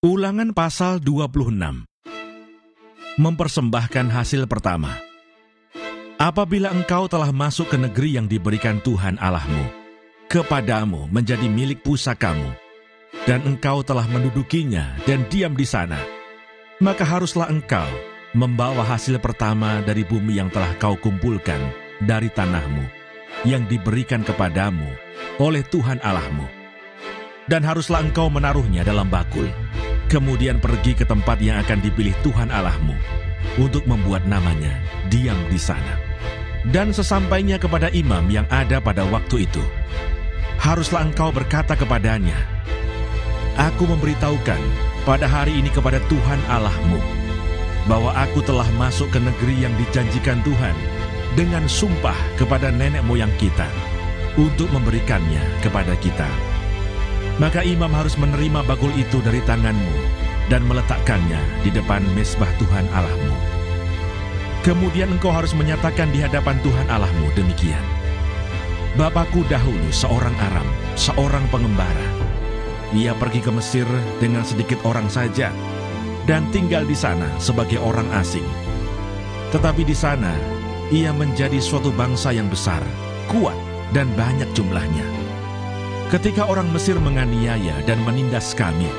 Ulangan pasal 26. Mempersembahkan hasil pertama. Apabila engkau telah masuk ke negeri yang diberikan Tuhan Allahmu, kepadamu menjadi milik pusakamu, dan engkau telah mendudukinya dan diam di sana, maka haruslah engkau membawa hasil pertama dari bumi yang telah kau kumpulkan dari tanahmu, yang diberikan kepadamu oleh Tuhan Allahmu. Dan haruslah engkau menaruhnya dalam bakul, kemudian pergi ke tempat yang akan dipilih Tuhan Allahmu untuk membuat namanya diam di sana. Dan sesampainya kepada imam yang ada pada waktu itu, haruslah engkau berkata kepadanya, Aku memberitahukan pada hari ini kepada Tuhan Allahmu, bahwa aku telah masuk ke negeri yang dijanjikan Tuhan dengan sumpah kepada nenek moyang kita, untuk memberikannya kepada kita. Maka imam harus menerima bakul itu dari tanganmu dan meletakkannya di depan mezbah Tuhan Allahmu. Kemudian engkau harus menyatakan di hadapan Tuhan Allahmu demikian, Bapakku dahulu seorang Aram, seorang pengembara. Ia pergi ke Mesir dengan sedikit orang saja dan tinggal di sana sebagai orang asing. Tetapi di sana ia menjadi suatu bangsa yang besar, kuat, dan banyak jumlahnya. Ketika orang Mesir menganiaya dan menindas kami,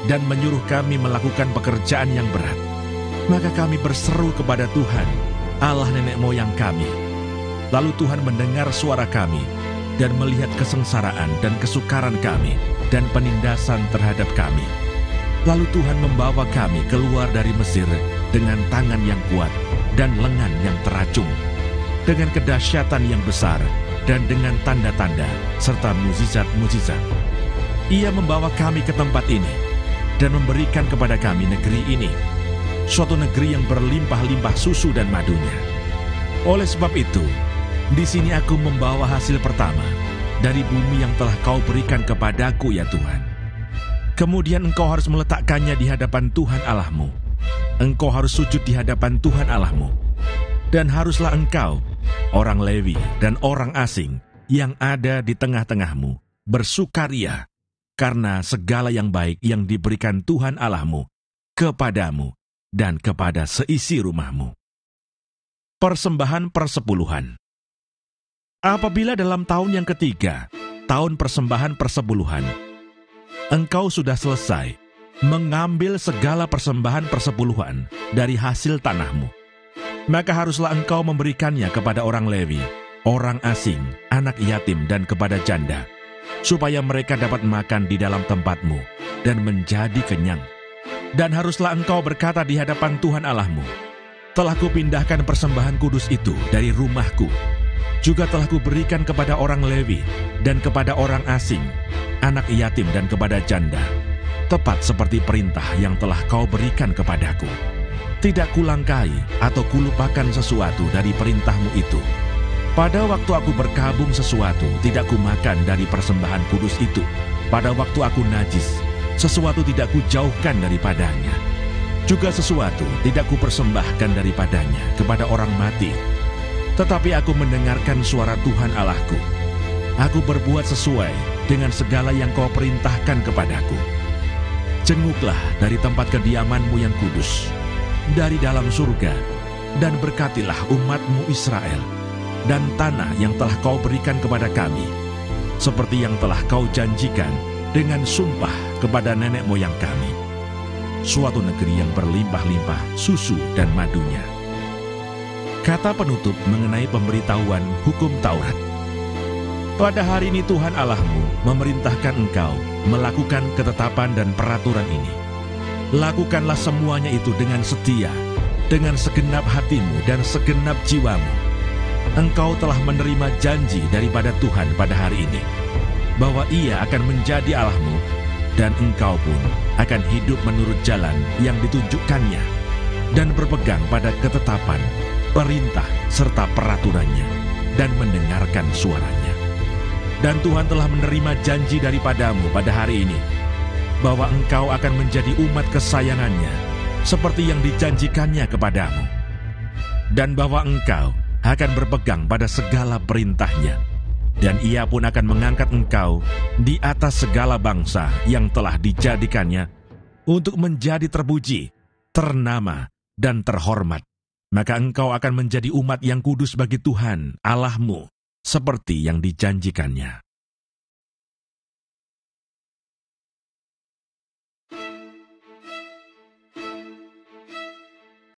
dan menyuruh kami melakukan pekerjaan yang berat, maka kami berseru kepada Tuhan, Allah nenek moyang kami. Lalu Tuhan mendengar suara kami, dan melihat kesengsaraan dan kesukaran kami, dan penindasan terhadap kami. Lalu Tuhan membawa kami keluar dari Mesir dengan tangan yang kuat, dan lengan yang teracung, dengan kedahsyatan yang besar, dan dengan tanda-tanda serta mukjizat-mukjizat. Ia membawa kami ke tempat ini dan memberikan kepada kami negeri ini, suatu negeri yang berlimpah-limpah susu dan madunya. Oleh sebab itu, di sini aku membawa hasil pertama dari bumi yang telah kau berikan kepadaku, ya Tuhan. Kemudian engkau harus meletakkannya di hadapan Tuhan Allahmu. Engkau harus sujud di hadapan Tuhan Allahmu. Dan haruslah engkau, orang Lewi dan orang asing yang ada di tengah-tengahmu, bersukaria karena segala yang baik yang diberikan Tuhan Allahmu kepadamu dan kepada seisi rumahmu. Persembahan persepuluhan. Apabila dalam tahun yang ketiga, tahun persembahan persepuluhan, engkau sudah selesai mengambil segala persembahan persepuluhan dari hasil tanahmu, maka haruslah engkau memberikannya kepada orang Lewi, orang asing, anak yatim, dan kepada janda, supaya mereka dapat makan di dalam tempatmu dan menjadi kenyang. Dan haruslah engkau berkata di hadapan Tuhan Allahmu, telah kupindahkan persembahan kudus itu dari rumahku, juga telah kuberikan kepada orang Lewi dan kepada orang asing, anak yatim, dan kepada janda, tepat seperti perintah yang telah kau berikan kepadaku. Tidak kulangkai atau kulupakan sesuatu dari perintahmu itu. Pada waktu aku berkabung sesuatu, tidak kumakan dari persembahan kudus itu. Pada waktu aku najis, sesuatu tidak kujauhkan daripadanya. Juga sesuatu tidak kupersembahkan daripadanya kepada orang mati. Tetapi aku mendengarkan suara Tuhan Allahku. Aku berbuat sesuai dengan segala yang kau perintahkan kepadaku. Jenguklah dari tempat kediamanmu yang kudus, dari dalam surga, dan berkatilah umatmu Israel, dan tanah yang telah kau berikan kepada kami, seperti yang telah kau janjikan dengan sumpah kepada nenek moyang kami, suatu negeri yang berlimpah-limpah susu dan madunya. Kata penutup mengenai pemberitahuan hukum Taurat. Pada hari ini Tuhan Allahmu memerintahkan engkau melakukan ketetapan dan peraturan ini. Lakukanlah semuanya itu dengan setia, dengan segenap hatimu dan segenap jiwamu. Engkau telah menerima janji daripada Tuhan pada hari ini, bahwa Ia akan menjadi Allahmu, dan engkau pun akan hidup menurut jalan yang ditunjukkannya, dan berpegang pada ketetapan, perintah, serta peraturannya, dan mendengarkan suaranya. Dan Tuhan telah menerima janji daripadamu pada hari ini, bahwa engkau akan menjadi umat kesayangannya, seperti yang dijanjikannya kepadamu, dan bahwa engkau akan berpegang pada segala perintahnya, dan Ia pun akan mengangkat engkau di atas segala bangsa yang telah dijadikannya untuk menjadi terpuji, ternama, dan terhormat. Maka engkau akan menjadi umat yang kudus bagi Tuhan, Allahmu, seperti yang dijanjikannya.